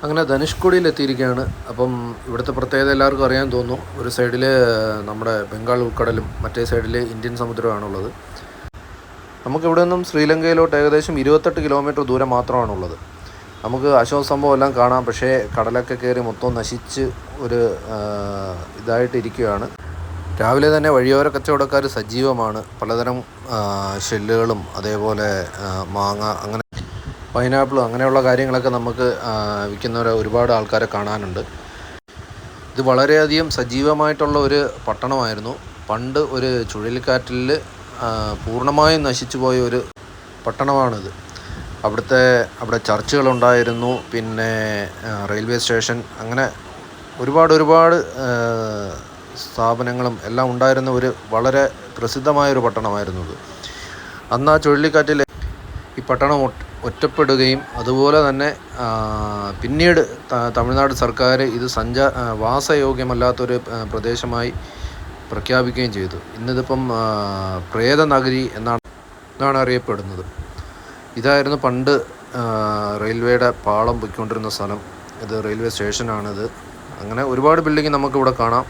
അങ്ങനെ ധനുഷ്കോടിയിൽ എത്തിയിരിക്കുകയാണ്. അപ്പം ഇവിടുത്തെ പ്രത്യേകത എല്ലാവർക്കും അറിയാൻ തോന്നുന്നു. ഒരു സൈഡിൽ നമ്മുടെ ബംഗാൾ ഉൾക്കടലും മറ്റേ സൈഡിൽ ഇന്ത്യൻ സമുദ്രമാണുള്ളത്. നമുക്കിവിടെ നിന്നും ശ്രീലങ്കയിലോട്ട് ഏകദേശം 28 കിലോമീറ്റർ ദൂരം മാത്രമാണുള്ളത്. നമുക്ക് അശോക സംഭവം എല്ലാം കാണാം. പക്ഷേ കടലൊക്കെ കയറി മൊത്തം നശിച്ച് ഒരു ഇതായിട്ടിരിക്കുകയാണ്. രാവിലെ തന്നെ വഴിയോര കച്ചവടക്കാർ സജീവമാണ്. പലതരം ഷെല്ലുകളും അതേപോലെ മാങ്ങ, അങ്ങനെ പൈനാപ്പിളും അങ്ങനെയുള്ള കാര്യങ്ങളൊക്കെ നമുക്ക് വിൽക്കുന്നവരെ ഒരുപാട് ആൾക്കാരെ കാണാനുണ്ട്. ഇത് വളരെയധികം സജീവമായിട്ടുള്ള ഒരു പട്ടണമായിരുന്നു. പണ്ട് ഒരു ചുഴലിക്കാറ്റിൽ പൂർണ്ണമായും നശിച്ചു പോയ ഒരു പട്ടണമാണിത്. അവിടെ ചർച്ചുകളുണ്ടായിരുന്നു, പിന്നെ റെയിൽവേ സ്റ്റേഷൻ, അങ്ങനെ ഒരുപാട് സ്ഥാപനങ്ങളും എല്ലാം ഉണ്ടായിരുന്ന ഒരു വളരെ പ്രസിദ്ധമായൊരു പട്ടണമായിരുന്നു ഇത്. അന്ന് ആ ചുഴലിക്കാറ്റിൽ ഈ പട്ടണം ഒറ്റപ്പെടുകയും അതുപോലെ തന്നെ പിന്നീട് തമിഴ്നാട് സർക്കാർ ഇത് വാസയോഗ്യമല്ലാത്തൊരു പ്രദേശമായി പ്രഖ്യാപിക്കുകയും ചെയ്തു. ഇന്നിതിപ്പം പ്രേതനഗരി എന്നാണ് അറിയപ്പെടുന്നത്. ഇതായിരുന്നു പണ്ട് റെയിൽവേയുടെ പാളം പൊയ്ക്കൊണ്ടിരുന്ന സ്ഥലം. ഇത് റെയിൽവേ സ്റ്റേഷനാണിത്. അങ്ങനെ ഒരുപാട് ബിൽഡിംഗ് നമുക്കിവിടെ കാണാം.